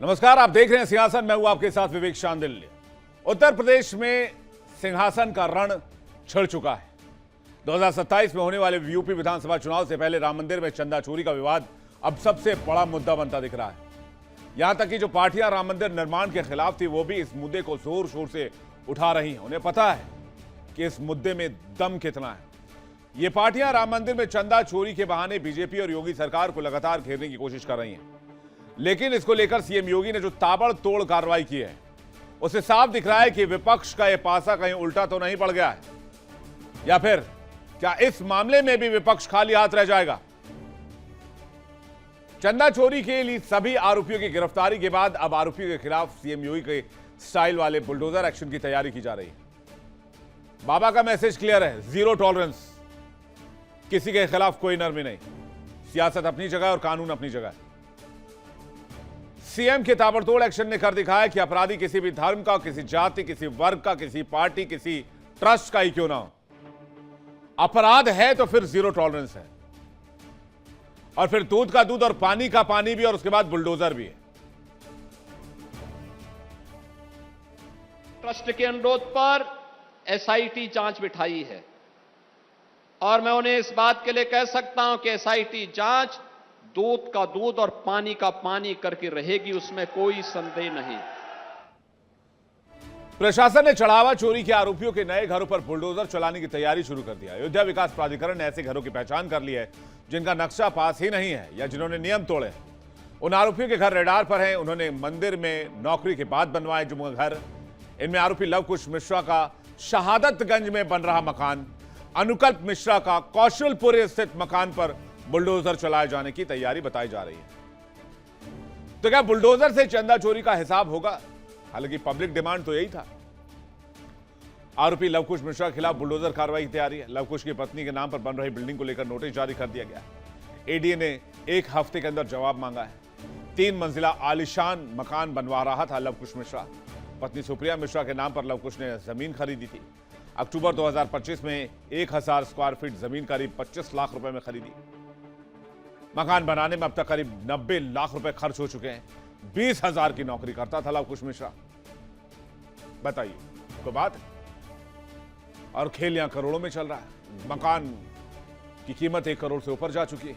नमस्कार, आप देख रहे हैं सिंहासन। मैं हूं आपके साथ विवेक शांडिल्य। उत्तर प्रदेश में सिंहासन का रण छिड़ चुका है। 2027 में होने वाले यूपी विधानसभा चुनाव से पहले राम मंदिर में चंदा चोरी का विवाद अब सबसे बड़ा मुद्दा बनता दिख रहा है। यहां तक कि जो पार्टियां राम मंदिर निर्माण के खिलाफ थी वो भी इस मुद्दे को जोर शोर से उठा रही हैं। उन्हें पता है कि इस मुद्दे में दम कितना है। ये पार्टियां राम मंदिर में चंदा चोरी के बहाने बीजेपी और योगी सरकार को लगातार घेरने की कोशिश कर रही हैं, लेकिन इसको लेकर सीएम योगी ने जो ताबड़तोड़ कार्रवाई की है उससे साफ दिख रहा है कि विपक्ष का यह पासा कहीं उल्टा तो नहीं पड़ गया है, या फिर क्या इस मामले में भी विपक्ष खाली हाथ रह जाएगा। चंदा चोरी के लिए सभी आरोपियों की गिरफ्तारी के बाद अब आरोपियों के खिलाफ सीएम योगी के स्टाइल वाले बुलडोजर एक्शन की तैयारी की जा रही है। बाबा का मैसेज क्लियर है, जीरो टॉलरेंस, किसी के खिलाफ कोई नरमी नहीं। सियासत अपनी जगह और कानून अपनी जगह। सीएम के ताबड़तोड़ एक्शन ने कर दिखाया कि अपराधी किसी भी धर्म का, किसी जाति, किसी वर्ग का, किसी पार्टी, किसी ट्रस्ट का ही क्यों ना हो, अपराध है तो फिर जीरो टॉलरेंस है। और फिर दूध का दूध और पानी का पानी भी, और उसके बाद बुलडोजर भी है। ट्रस्ट के अनुरोध पर एसआईटी जांच बिठाई है और मैं उन्हें इस बात के लिए कह सकता हूं कि एसआईटी जांच दूध का दूध और पानी का पानी करके रहेगी, उसमें कोई संदेह नहीं। प्रशासन ने चढ़ावा चोरी के आरोपियों के नए घरों पर बुलडोजर चलाने की तैयारी शुरू कर दिया। अयोध्या विकास प्राधिकरण ने ऐसे घरों की पहचान कर ली है जिनका नक्शा पास ही नहीं है या जिन्होंने नियम तोड़े हैं। उन आरोपियों के घर रेडार पर हैं। उन्होंने मंदिर में नौकरी के बाद बनवाए जुम्मन घर। इनमें आरोपी लव कुश मिश्रा का शहादतगंज में बन रहा मकान, अनुकल्प मिश्रा का कौशलपुर स्थित मकान पर बुलडोजर चलाए जाने की तैयारी बताई जा रही है। तो क्या बुलडोजर से चंदा चोरी का हिसाब होगा? हालांकि पब्लिक डिमांड तो यही था। आरोपी लवकुश मिश्रा के खिलाफ बुलडोजर कार्रवाई की तैयारी है। लवकुश की पत्नी के नाम पर बन रही बिल्डिंग को लेकर नोटिस जारी कर दिया गया। एडीए ने एक हफ्ते के अंदर जवाब मांगा है। 3 मंजिला आलीशान मकान बनवा रहा था लवकुश मिश्रा। पत्नी सुप्रिया मिश्रा के नाम पर लवकुश ने जमीन खरीदी थी। अक्टूबर 2025 में 1000 स्क्वायर फीट जमीन करीब 25 लाख रुपए में खरीदी। मकान बनाने में अब तक करीब 90 लाख रुपए खर्च हो चुके हैं। 20,000 की नौकरी करता था लवकुश मिश्रा। बताइए, कोई बात? और खेल यहां करोड़ों में चल रहा है। मकान की कीमत 1 करोड़ से ऊपर जा चुकी है।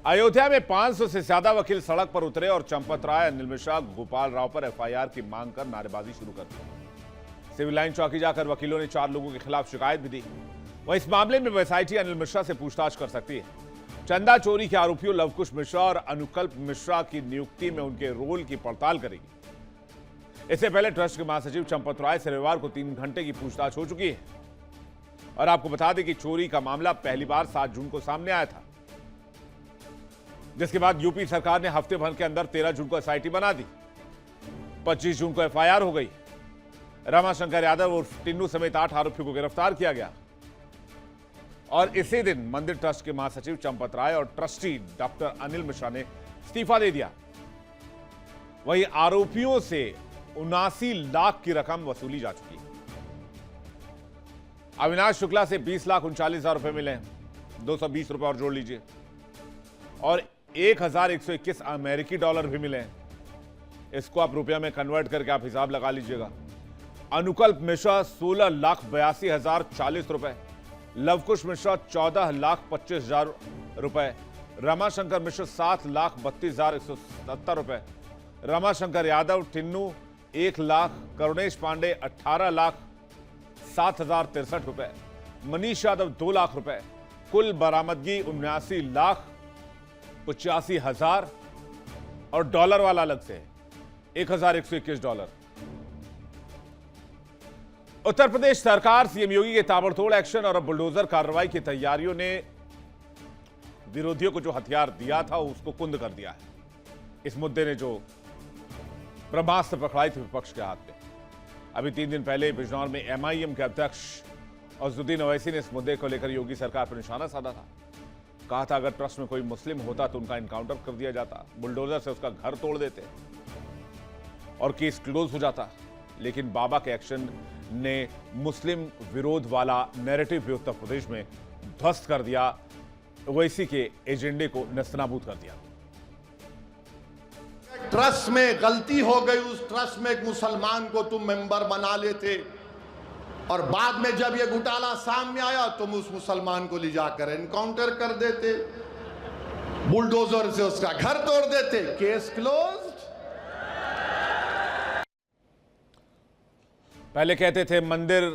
अयोध्या में 500 से ज्यादा वकील सड़क पर उतरे और चंपत राय, अनिल मिश्रा, गोपाल राव पर एफआईआर की मांग कर नारेबाजी शुरू कर दी। सिविल लाइन चौकी जाकर वकीलों ने 4 लोगों के खिलाफ शिकायत भी दी। वह इस मामले में एसआईटी अनिल मिश्रा से पूछताछ कर सकती है। चंदा चोरी के आरोपियों लवकुश मिश्रा और अनुकल्प मिश्रा की नियुक्ति में उनके रोल की पड़ताल करेगी। इससे पहले ट्रस्ट के महासचिव चंपत राय से रविवार को 3 घंटे की पूछताछ हो चुकी है। और आपको बता दें कि चोरी का मामला पहली बार 7 जून को सामने आया था, जिसके बाद यूपी सरकार ने हफ्ते भर के अंदर 13 जून को एसआईटी बना दी। 25 जून को एफआईआर हो गई। रमाशंकर यादव और टिन्नू समेत 8 आरोपियों को गिरफ्तार किया गया। और इसी दिन मंदिर ट्रस्ट के महासचिव चंपत राय और ट्रस्टी डॉक्टर अनिल मिश्रा ने इस्तीफा दे दिया। वहीं आरोपियों से 79 लाख की रकम वसूली जा चुकी है। अविनाश शुक्ला से 20,39,000 रुपए मिले हैं। 220 रुपए और जोड़ लीजिए। और 1,121 अमेरिकी डॉलर भी मिले हैं। इसको आप रुपया में कन्वर्ट करके आप हिसाब लगा लीजिएगा। अनुकल्प मिश्रा 16,82,040 रुपए, लवकुश मिश्रा 14,25,000 रुपए, रमाशंकर मिश्रा 7,32,170 रुपए, रमाशंकर यादव, टिन्नू 1 लाख, करुणेश पांडे 18,07,063 रुपए, मनीष यादव 2 लाख रुपए। कुल बरामदगी 79,85,000 और डॉलर वाला अलग से 1,121 डॉलर। उत्तर प्रदेश सरकार, सीएम योगी के ताबड़तोड़ एक्शन और अब बुलडोजर कार्रवाई की तैयारियों ने विरोधियों को जो हथियार दिया था उसको कुंद कर दिया है। इस मुद्दे ने जो ब्रह्मास्त्र पकड़ाई थी विपक्ष के हाथ में। अभी 3 दिन पहले बिजनौर में एमआईएम के अध्यक्ष अजहरुद्दीन ओवैसी ने इस मुद्दे को लेकर योगी सरकार पर निशाना साधा था। कहा था अगर ट्रस्ट में कोई मुस्लिम होता तो उनका इनकाउंटर कर दिया जाता, बुलडोजर से उसका घर तोड़ देते और केस क्लोज हो जाता। लेकिन बाबा के एक्शन ने मुस्लिम विरोध वाला नैरेटिव भी उत्तर प्रदेश में ध्वस्त कर दिया। ओवैसी के एजेंडे को नस्तनाबूद कर दिया। ट्रस्ट में गलती हो गई, उस ट्रस्ट में एक मुसलमान को तुम मेंबर बना लेते और बाद में जब ये घोटाला सामने आया तुम उस मुसलमान को ले जाकर एनकाउंटर कर देते, बुलडोजर से उसका घर तोड़ देते, केस क्लोज्ड। पहले कहते थे मंदिर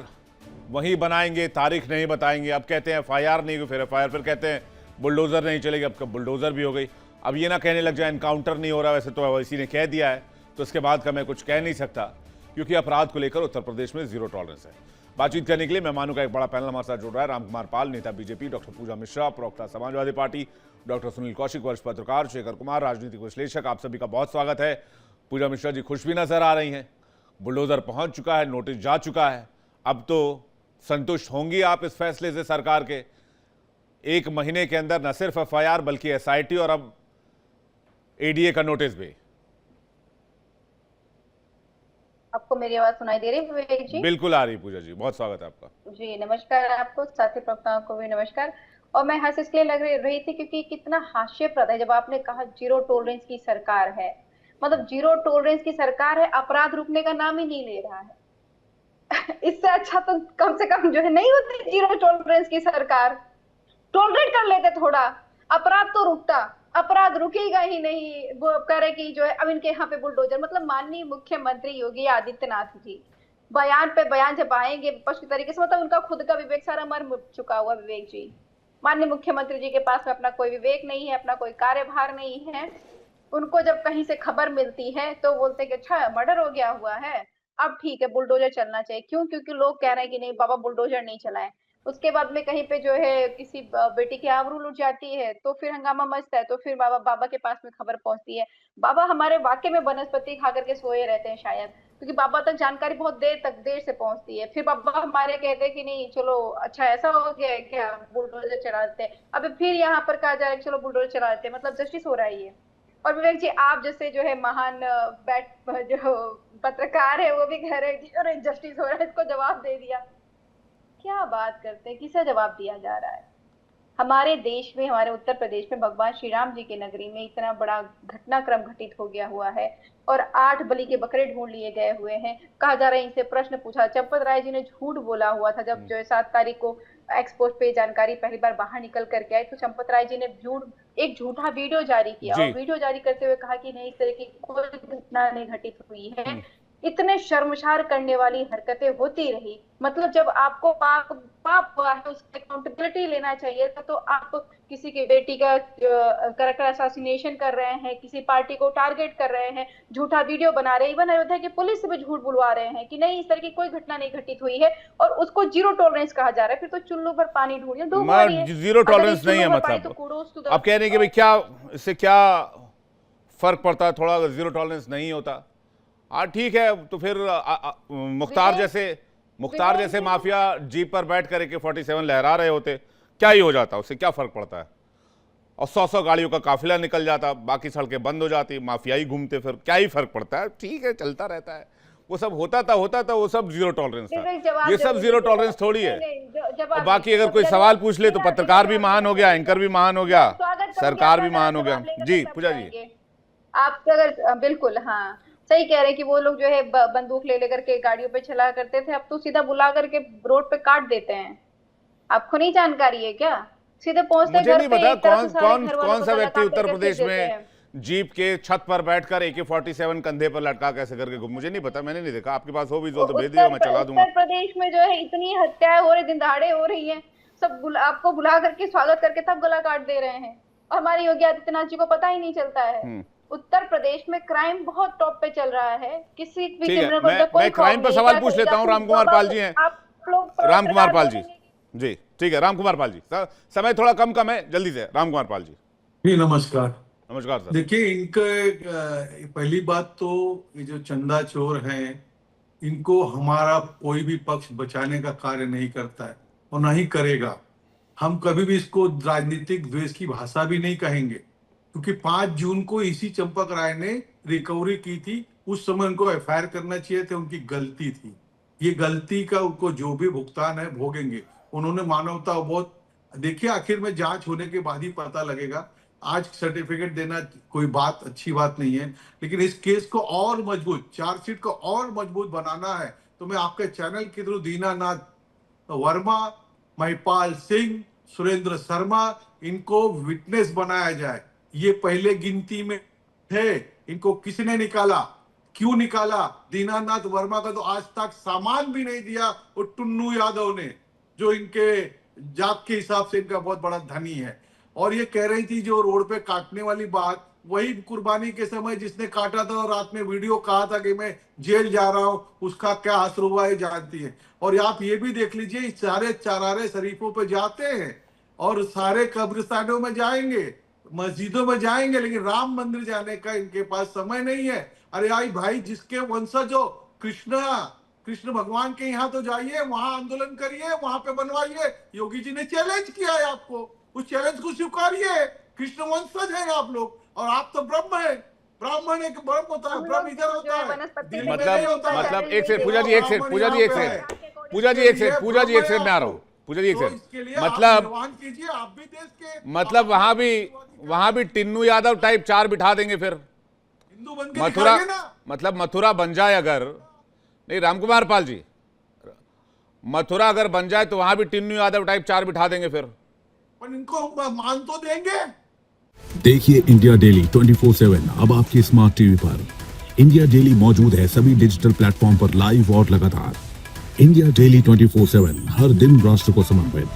वहीं बनाएंगे, तारीख नहीं बताएंगे, अब कहते हैं एफआईआर नहीं हुई, फिर एफआईआर, फिर कहते हैं बुलडोजर नहीं चलेगी, अब बुलडोजर भी हो गई। अब ये ना कहने लग जाए एनकाउंटर नहीं हो रहा, वैसे तो इसी ने कह दिया है तो इसके बाद का मैं कुछ कह नहीं सकता, क्योंकि अपराध को लेकर उत्तर प्रदेश में जीरो टॉलरेंस है। बातचीत करने के लिए मेहमानों का एक बड़ा पैनल हमारे साथ जुड़ रहा है। रामकुमार पाल, नेता बीजेपी, डॉक्टर पूजा मिश्रा, प्रवक्ता समाजवादी पार्टी, डॉक्टर सुनील कौशिक, वरिष्ठ पत्रकार, शेखर कुमार, राजनीतिक विश्लेषक, आप सभी का बहुत स्वागत है। पूजा मिश्रा जी खुश भी नजर आ रही हैं, बुलडोजर पहुंच चुका है, नोटिस जा चुका है, अब तो संतुष्ट होंगी आप इस फैसले से सरकार के? एक महीने के अंदर न सिर्फ एफआईआर बल्कि एसआईटी और अब एडीए का नोटिस भी। आपको मेरी आवाज सुनाई दे रही है विवेक जी? बिल्कुल आ रही पूजा जी, बहुत स्वागत है आपका। जी नमस्कार आपको, साथी प्रवक्ताओं को भी नमस्कार। और मैं हंस इसलिए लग रही थी क्योंकि कितना हास्यप्रद है जब आपने कहा जीरो टॉलरेंस की सरकार है। मतलब जीरो टॉलरेंस की सरकार है, अपराध रुकने का नाम ही नहीं ले रहा है। इससे अच्छा तो कम से कम जो है नहीं होती जीरो टॉलरेंस की सरकार, टॉलरेट कर लेते थोड़ा, अपराध तो रुकता। अपराध रुकेगा ही नहीं, वो करे कि जो है अब इनके यहाँ पे बुलडोजर। मतलब माननीय मुख्यमंत्री योगी आदित्यनाथ जी बयान पे बयान जब आएंगे विपक्ष की तरीके से, मतलब उनका खुद का विवेक सारा मर चुका हुआ विवेक जी। माननीय मुख्यमंत्री जी के पास में अपना कोई विवेक नहीं है, अपना कोई कार्यभार नहीं है। उनको जब कहीं से खबर मिलती है तो बोलते हैं कि अच्छा मर्डर हो गया हुआ है, अब ठीक है बुलडोजर चलना चाहिए। क्यों? क्योंकि लोग कह रहे हैं कि नहीं बाबा बुलडोजर नहीं चलाएं। उसके बाद में कहीं पे जो है किसी बेटी की आबरू लुट जाती है तो फिर हंगामा मचता है, तो फिर बाबा के पास में खबर पहुंचती है। बाबा हमारे वाकई में वनस्पति खा करके सोए रहते हैं शायद, क्योंकि बाबा तक जानकारी बहुत देर से पहुंचती है। फिर बाबा हमारे कहते हैं कि नहीं चलो अच्छा ऐसा हो गया है क्या, बुलडोजर चला देते हैं। अब फिर यहाँ पर कहा जा रहा है चलो बुलडोजर चला देते हैं, मतलब जस्टिस हो रहा है ये। और विवेक जी आप जैसे जो है महान जो पत्रकार है वो भी कह रहे हैं अरे जस्टिस हो रहा है, इसको जवाब दे दिया। क्या बात करते हैं, किसे जवाब दिया जा रहा है? हमारे देश में, हमारे उत्तर प्रदेश में भगवान श्री राम जी के नगरी में इतना बड़ा घटनाक्रम घटित हो गया हुआ है और 8 बलि के बकरे ढूंढ लिए गए हुए हैं। कहा जा रहा है इनसे प्रश्न पूछा, चंपत राय जी ने झूठ बोला हुआ था जब जो है 7 तारीख को एक्सपोर्ट पे जानकारी पहली बार बाहर निकल करके आई, तो चंपत राय जी ने एक झूठा वीडियो जारी किया और वीडियो जारी करते हुए कहा कि नहीं इस तरह की कोई घटना नहीं घटित हुई है। इतने शर्मसार करने वाली हरकतें होती रही। मतलब जब आपको पाप हुआ है उसकी अकाउंटेबिलिटी लेना चाहिए था, तो आप किसी की बेटी का कैरेक्टर असैसिनेशन कर रहे हैं, किसी पार्टी को टारगेट कर रहे हैं, झूठा वीडियो बना रहे हैं, इवन अयोध्या की पुलिस से भी झूठ बुलवा रहे हैं कि नहीं इस तरह की कोई घटना नहीं घटित हुई है और उसको जीरो टॉलरेंस कहा जा रहा है। फिर तो चुल्लू पर पानी ढूंढिए, जीरो टॉलरेंस नहीं है मतलब। तो आप कह रहे हैं कि भाई क्या इससे क्या फर्क पड़ता है, थोड़ा जीरो टॉलरेंस नहीं होता? हाँ ठीक है, तो फिर मुख्तार जैसे माफिया जीप पर बैठ कर AK-47 लहरा रहे होते, क्या ही हो जाता, उससे क्या फर्क पड़ता है? और 100 गाड़ियों का काफिला निकल जाता, बाकी सड़कें बंद हो जाती, माफियाई घूमते, फिर क्या ही फर्क पड़ता है? ठीक है चलता रहता है, वो सब होता था वो सब जीरो टॉलरेंस था। ये सब जीरो टॉलरेंस थोड़ी है। और बाकी अगर कोई सवाल पूछ ले तो पत्रकार भी महान हो गया, एंकर भी महान हो गया, सरकार भी महान हो गया। जी पूजा जी आप अगर बिल्कुल हाँ सही कह रहे हैं कि वो लोग जो है बंदूक ले लेकर के गाड़ियों पे चला करते थे, अब तो सीधा बुला करके रोड पे काट देते हैं। आपको नहीं जानकारी है क्या? सीधे पहुंचते मुझे नहीं पता कौन सा व्यक्ति उत्तर प्रदेश में जीप के छत पर बैठकर AK-47 कंधे पर लटका कैसे करके घूम, मुझे नहीं पता, मैंने नहीं देखा। आपके पास हो विजुअल तो भेज दीजिए, मैं चला दूंगा। उत्तर प्रदेश में जो है इतनी हत्याएं हो रही, दिन दहाड़े हो रही है, सब आपको बुला करके स्वागत करके तब गला काट दे रहे हैं और हमारे योगी आदित्यनाथ जी को पता ही नहीं चलता है। उत्तर प्रदेश में क्राइम बहुत टॉप पे चल रहा है। किसी भी क्रिमिनल को मैं क्राइम पर सवाल पूछ लेता हूँ। रामकुमार पाल जी हैं, रामकुमार पाल जी। जी ठीक है, रामकुमार पाल जी, समय थोड़ा कम है, जल्दी से रामकुमार पाल जी। जी नमस्कार। नमस्कार सर। देखिए इनके पहली बात तो ये जो चंदा चोर हैं इनको हमारा कोई भी पक्ष बचाने का कार्य नहीं करता है और ना ही करेगा। हम कभी भी इसको राजनीतिक द्वेष की भाषा भी नहीं कहेंगे, क्योंकि 5 जून को इसी चंपक राय ने रिकवरी की थी, उस समय उनको FIR करना चाहिए था, उनकी गलती थी। ये गलती का उनको जो भी भुगतान है भोगेंगे। उन्होंने मानवता बहुत, देखिए आखिर में जांच होने के बाद ही पता लगेगा आज सर्टिफिकेट देना कोई बात अच्छी बात नहीं है, लेकिन इस केस को और मजबूत, चार्जशीट को और मजबूत बनाना है तो मैं आपके चैनल के थ्रू दीनानाथ वर्मा, महिपाल सिंह, सुरेंद्र शर्मा, इनको विटनेस बनाया जाए। ये पहले गिनती में थे, इनको किसने निकाला, क्यों निकाला? दीनानाथ वर्मा का तो आज तक सामान भी नहीं दिया और टुन्नू यादव ने, जो इनके जात के हिसाब से इनका बहुत बड़ा धनी है। और ये कह रही थी जो रोड पे काटने वाली बात, वही कुर्बानी के समय जिसने काटा था और रात में वीडियो कहा था कि मैं जेल जा रहा हूं, उसका क्या असर हुआ है जानती है। और आप ये भी देख लीजिए, सारे चरारे शरीफों पे जाते हैं और सारे कब्रिस्तानों में जाएंगे, मस्जिदों में जाएंगे, लेकिन राम मंदिर जाने का इनके पास समय नहीं है। अरे आई भाई, जिसके वंशज हो कृष्ण भगवान के यहाँ तो जाइए, वहां आंदोलन करिए, वहां पे बनवाइए। योगी जी ने चैलेंज किया है आपको, उस चैलेंज को स्वीकारिए। कृष्ण वंशज है आप लोग, और आप तो ब्रह्म है। ब्राह्मण एक ब्रह्म होता है, ब्रह्म इधर होता है, दिल में नहीं होता है। मतलब एक सेकंड पूजा जी, एक सेकंड पूजा जी, एक सेकंड पूजा जी, एक सेकंड पूजा जी, एक सेकंड में आ रहा हूँ पूजा जी, एक सेकंड। मतलब वहां भी टिन्नू यादव टाइप 4 बिठा देंगे फिर हिंदू बन के मथुरा, दिखाइए ना। मतलब मथुरा बन जाए अगर, नहीं रामकुमार पाल जी, मथुरा अगर बन जाए तो वहां भी टिन्नू यादव टाइप 4 बिठा देंगे फिर, पर इनको मान तो देंगे। देखिए इंडिया डेली 24/7 अब आपके स्मार्ट टीवी पर। इंडिया डेली मौजूद है सभी डिजिटल प्लेटफॉर्म पर लाइव और लगातार। इंडिया डेली 24/7 हर दिन राष्ट्र को समर्पित।